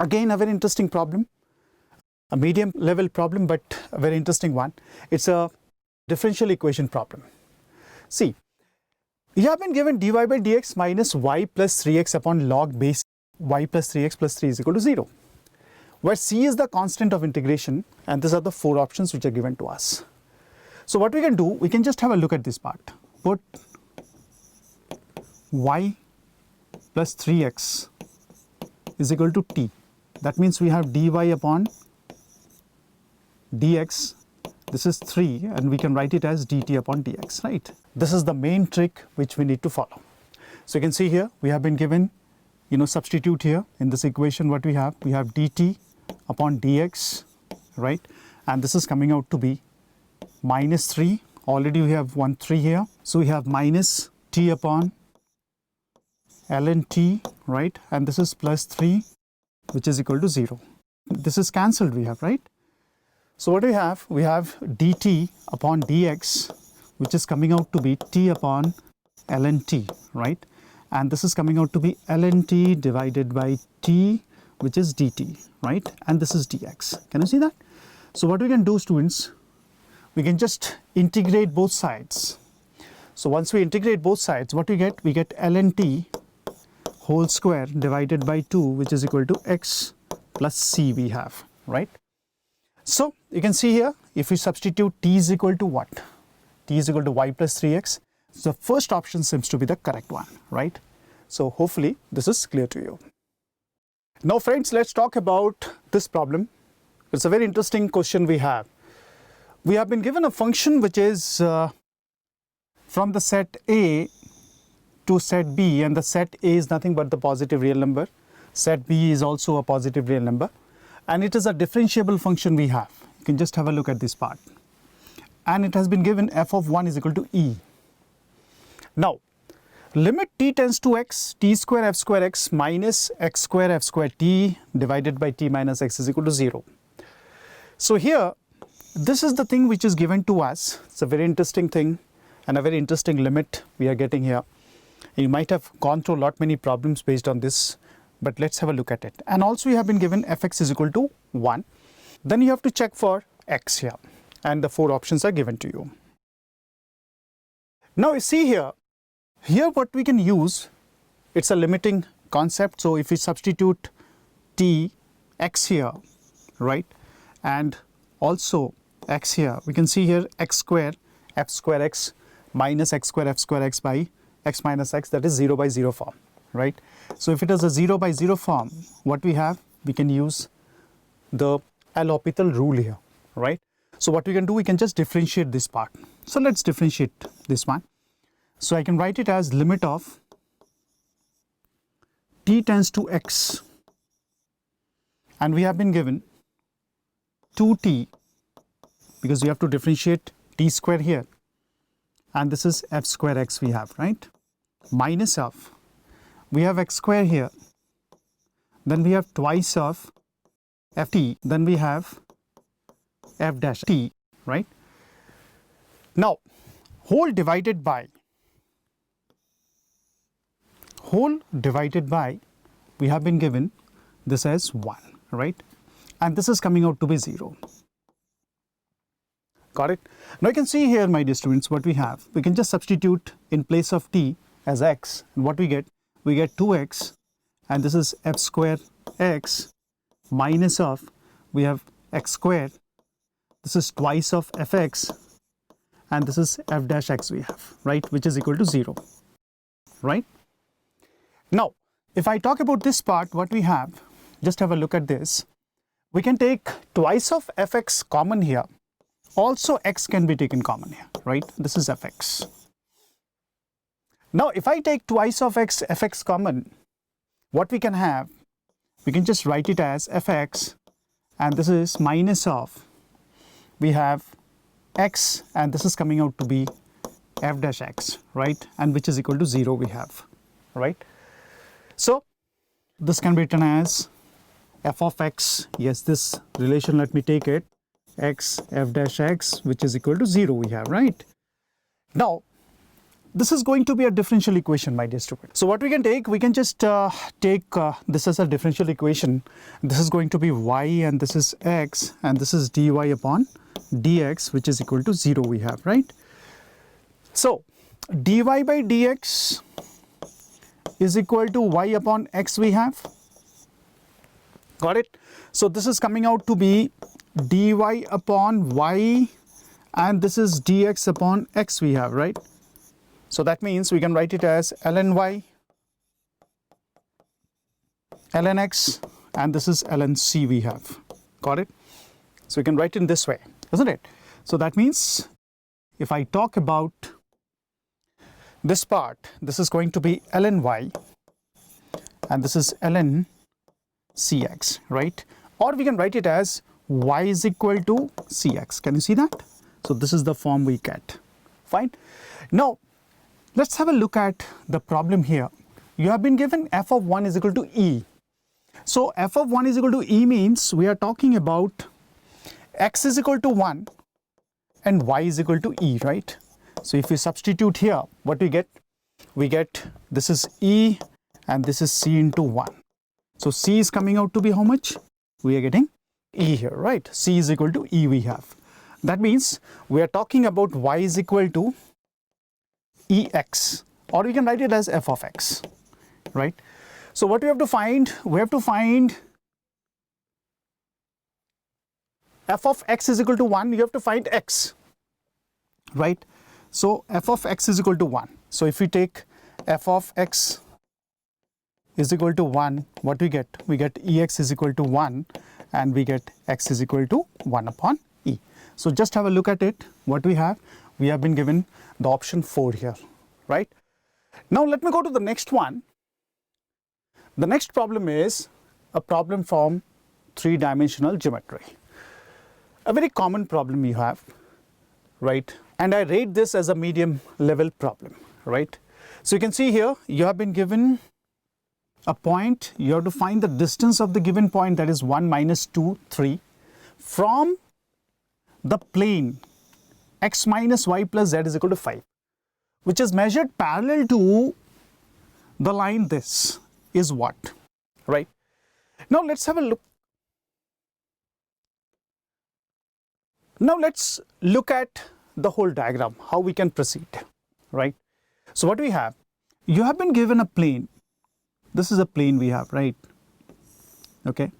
Again, a very interesting problem, a medium level problem, but a very interesting one. It's a differential equation problem. See, you have been given dy by dx minus y plus 3x upon log base y plus 3x plus 3 is equal to 0, where c is the constant of integration, and these are the 4 options which are given to us. So what we can do, we can just have a look at this part. Put y plus 3x is equal to t. That means we have dy upon dx. This is 3, and we can write it as dt upon dx, right? This is the main trick which we need to follow. So you can see here, we have been given, substitute here in this equation what we have dt upon dx, right? And this is coming out to be minus 3. Already we have 1 3 here. So we have minus t upon ln t, right? And this is plus 3, which is equal to 0. This is cancelled we have, right? So what do we have? We have dt upon dx, which is coming out to be t upon ln t, right? And this is coming out to be ln t divided by t, which is dt, right? And this is dx. Can you see that? So what we can do, students, we can just integrate both sides. So once we integrate both sides, what we get? We get ln t whole square divided by 2, which is equal to x plus c we have, right? So you can see here, if we substitute t is equal to what? T is equal to y plus 3x. So the first option seems to be the correct one, right? So hopefully this is clear to you. Now friends, let's talk about this problem. It's a very interesting question we have. We have been given a function which is from the set A to set B, and the set A is nothing but the positive real number. Set B is also a positive real number, and it is a differentiable function we have. You can just have a look at this part. And it has been given f of 1 is equal to e. Now, limit t tends to x, t square f square x minus x square f square t divided by t minus x is equal to 0. So here, this is the thing which is given to us. It's a very interesting thing and a very interesting limit we are getting here. You might have gone through many problems based on this, but let's have a look at it. And also you have been given fx is equal to 1. Then you have to check for x here, and the 4 options are given to you. Now you see here what we can use, it's a limiting concept. So if we substitute t, x here, right, and also x here, we can see here x square x minus x square f square x by x minus x, that is 0 by 0 form, right? So if it is a 0 by 0 form, what we have, we can use the L'Hopital rule here, right? So what we can do, we can just differentiate this part. So let's differentiate this one. So I can write it as limit of t tends to x, and we have been given 2t, because we have to differentiate t square here, and this is f square x we have, right? Minus of, we have x square here, then we have twice of ft, then we have f dash t, right? Now, whole divided by, we have been given this as 1, right? And this is coming out to be 0. Got it? Now you can see here, my dear students, what we have. We can just substitute in place of t as x, and what we get? We get 2x, and this is f square x minus of, we have x squared, this is twice of fx, and this is f dash x we have, right, which is equal to 0, right? Now, if I talk about this part, what we have, just have a look at this. We can take twice of fx common here. Also x can be taken common here, right? This is fx. Now if I take twice of fx common, what we can have, we can just write it as fx, and this is minus of, we have x, and this is coming out to be f dash x, right? And which is equal to 0 we have, right? So this can be written as f of x, yes, this relation, let me take it, x f dash x, which is equal to 0 we have, right? Now this is going to be a differential equation, my dear student. So what we can take, we can just take this as a differential equation. This is going to be y and this is x and this is dy upon dx, which is equal to 0 we have, right? So dy by dx is equal to y upon x we have. Got it? So this is coming out to be dy upon y and this is dx upon x we have, right? So that means we can write it as ln y, ln x, and this is ln c we have. Got it? So we can write it in this way, isn't it? So that means if I talk about this part, this is going to be ln y and this is ln cx, right? Or we can write it as y is equal to cx. Can you see that? So this is the form we get. Fine. Now let's have a look at the problem here. You have been given f of 1 is equal to e. So f of 1 is equal to e means we are talking about x is equal to 1 and y is equal to e, right? So if we substitute here, what we get? We get this is e and this is c into 1. So c is coming out to be how much? We are getting e here, right? C is equal to e we have. That means we are talking about y is equal to ex, or we can write it as f of x, right? So what we have to find? We have to find f of x is equal to 1. You have to find x, right? So f of x is equal to 1. So if we take f of x is equal to 1, what we get? We get ex is equal to 1 and we get x is equal to 1 upon e. So just have a look at it. What we have? We have been given the option 4 here, right? Now let me go to the next one. The next problem is a problem from 3-dimensional geometry. A very common problem you have, right? And I rate this as a medium level problem, right? So you can see here, you have been given a point. You have to find the distance of the given point, that is 1, minus 2, 3, from the plane x minus y plus z is equal to 5, which is measured parallel to the line. This is what, right? Now let's have a look. Now let's look at the whole diagram, how we can proceed, right? So what we have, you have been given a plane. This is a plane we have, right? Okay.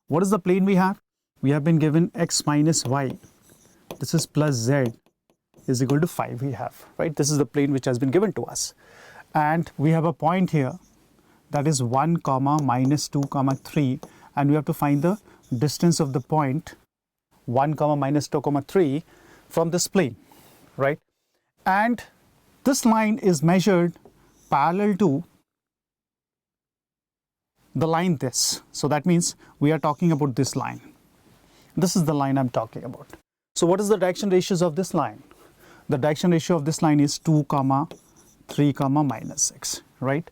What is the plane we have? We have been given x minus y. This is plus z is equal to 5 we have, right? This is the plane which has been given to us. And we have a point here that is 1, minus 2, 3, and we have to find the distance of the point 1, minus 2, 3 from this plane, right? And this line is measured parallel to the line this. So that means we are talking about this line. This is the line I'm talking about. So what is the direction ratios of this line? The direction ratio of this line is 2, 3, minus 6, right?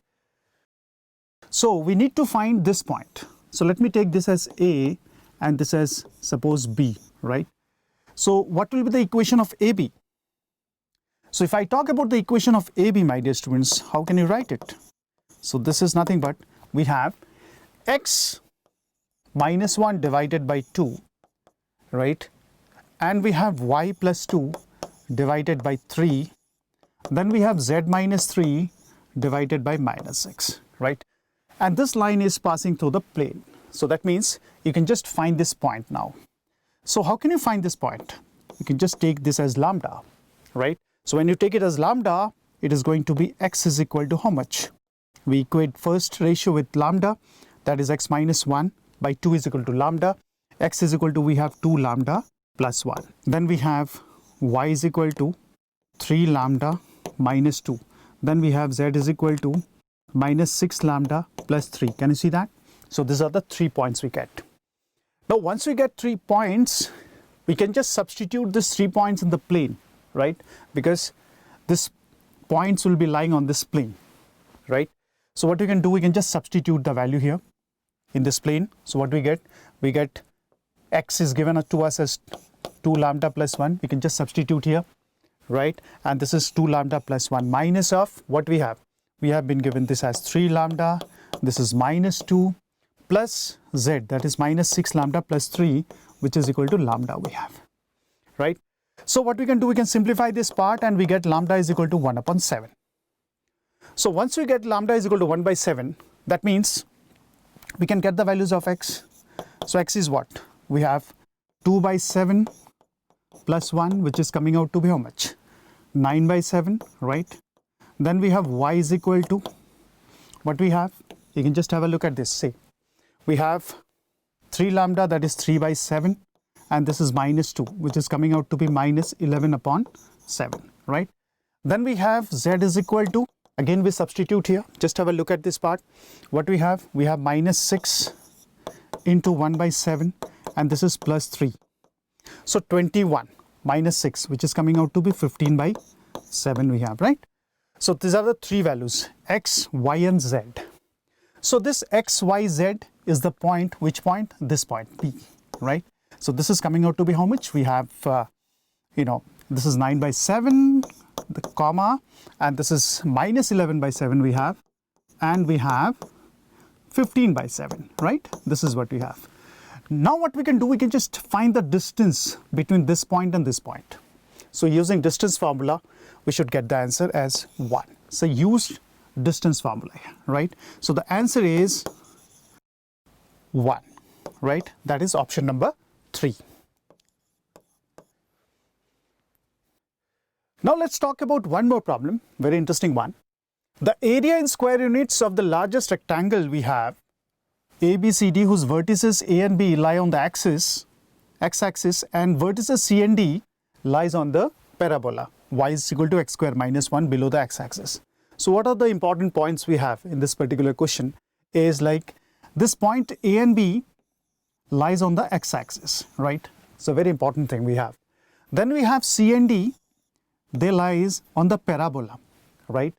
So we need to find this point. So let me take this as A and this as suppose B, right? So what will be the equation of AB? So if I talk about the equation of AB, my dear students, how can you write it? So this is nothing but we have x minus 1 divided by 2, right? And we have y plus 2 divided by 3. Then we have z minus 3 divided by minus 6, right? And this line is passing through the plane. So that means you can just find this point now. So how can you find this point? You can just take this as lambda, right? So when you take it as lambda, it is going to be x is equal to how much? We equate first ratio with lambda, that is x minus 1 by 2 is equal to lambda. X is equal to, we have 2 lambda plus 1. Then we have y is equal to 3 lambda minus 2. Then we have z is equal to minus 6 lambda plus 3. Can you see that? So these are the 3 points we get. Now once we get 3 points, we can just substitute these 3 points in the plane, right? Because these points will be lying on this plane, right? So what we can do, we can just substitute the value here in this plane. So what we get? We get x is given to us as 2 lambda plus 1. We can just substitute here. right? And this is 2 lambda plus 1 minus of what we have. We have been given this as 3 lambda, this is minus 2 plus z, that is minus 6 lambda plus 3, which is equal to lambda we have, right? So what we can do, we can simplify this part and we get lambda is equal to 1 upon 7. So once we get lambda is equal to 1 by 7, that means we can get the values of x. So x is what? We have 2 by 7 plus 1, which is coming out to be how much? 9 by 7, right? Then we have y is equal to what we have. You can just have a look at this. See, we have 3 lambda, that is 3 by 7, and this is minus 2, which is coming out to be minus 11 upon 7, right? Then we have z is equal to, again we substitute here, just have a look at this part. What we have minus 6 into 1 by 7, and this is plus 3. So 21 minus 6, which is coming out to be 15 by 7 we have, right? So these are the three values, x, y and z. So this x, y, z is the point, which point? This point, P, right? So this is coming out to be how much? We have, this is 9 by 7, the comma, and this is minus 11 by 7 we have, and we have 15 by 7, right? This is what we have. Now what we can do, we can just find the distance between this point and this point. So using distance formula, we should get the answer as 1. So use distance formula, right? So the answer is 1, right? That is option number 3. Now let's talk about one more problem, very interesting one. The area in square units of the largest rectangle we have, ABCD, whose vertices A and B lie on the x-axis, and vertices C and D lies on the parabola, y is equal to x square minus 1 below the x-axis. So what are the important points we have in this particular question is like this point A and B lies on the x-axis, right? So very important thing we have. Then we have C and D, they lies on the parabola, right?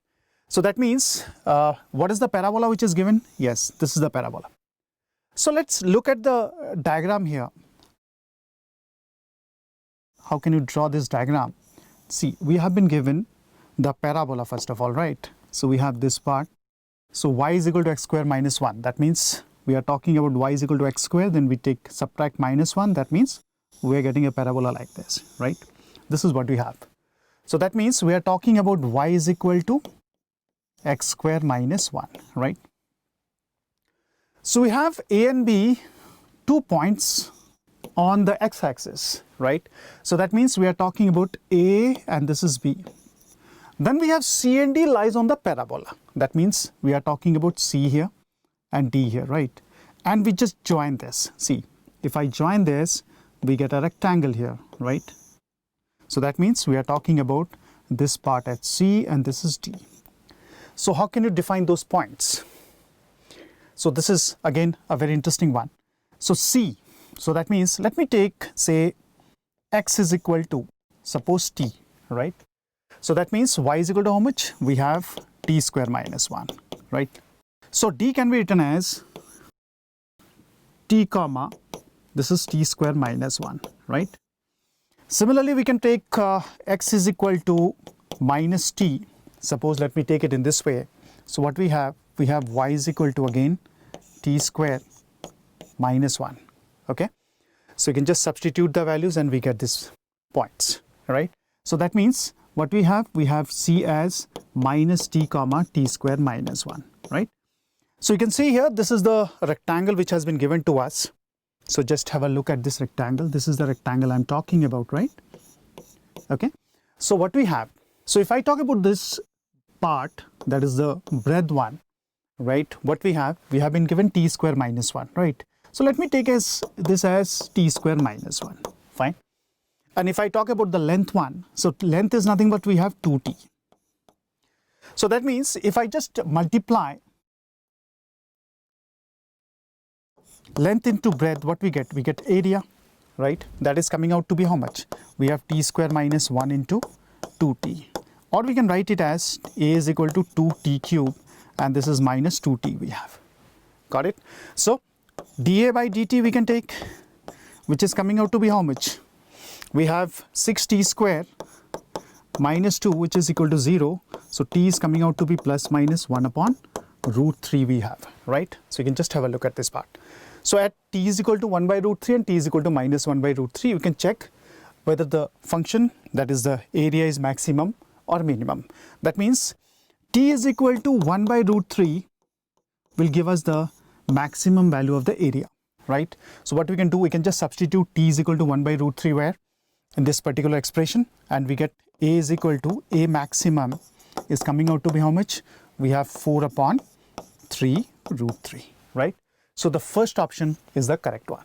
So that means what is the parabola which is given? Yes, this is the parabola. So let's look at the diagram here. How can you draw this diagram? See, we have been given the parabola first of all, right? So we have this part. So y is equal to x square minus 1. That means we are talking about y is equal to x square, then we subtract minus 1. That means we are getting a parabola like this, right? This is what we have. So that means we are talking about y is equal to x square minus 1, right? So we have A and B, 2 points on the x-axis, right? So that means we are talking about A and this is B. Then we have C and D lies on the parabola. That means we are talking about C here and D here, right? And we just join this. See, if I join this, we get a rectangle here, right? So that means we are talking about this part at C and this is D. So how can you define those points? So this is again a very interesting one. So C, so that means let me take, say, x is equal to, suppose t, right? So that means y is equal to how much? We have t square minus 1, right? So d can be written as t comma, this is t square minus 1, right? Similarly, we can take x is equal to minus t. Suppose let me take it in this way. So what we have y is equal to again t square minus 1, okay? So you can just substitute the values and we get these points, right? So that means what we have c as minus t comma t square minus 1, right? So you can see here, this is the rectangle which has been given to us. So just have a look at this rectangle. This is the rectangle I'm talking about, right? Okay. So what we have, so if I talk about this part, that is the breadth one, right? What we have been given t square minus 1, right? So let me take this as t square minus 1, fine. And if I talk about the length one, so length is nothing but we have 2t. So that means if I just multiply length into breadth, what we get? We get area, right? That is coming out to be how much? We have t square minus 1 into 2t. Or we can write it as a is equal to 2t cube and this is minus 2t we have. Got it? So dA by dt we can take, which is coming out to be how much? We have 6t square minus 2, which is equal to 0. So t is coming out to be plus minus 1 upon root 3 we have, right? So you can just have a look at this part. So at t is equal to 1 by root 3 and t is equal to minus 1 by root 3, you can check whether the function, that is the area, is maximum or minimum. That means t is equal to 1 by root 3 will give us the maximum value of the area, right? So what we can do, we can just substitute t is equal to 1 by root 3 where? In this particular expression, and we get a is equal to a maximum is coming out to be how much? We have 4 upon 3 root 3, right? So the first option is the correct one.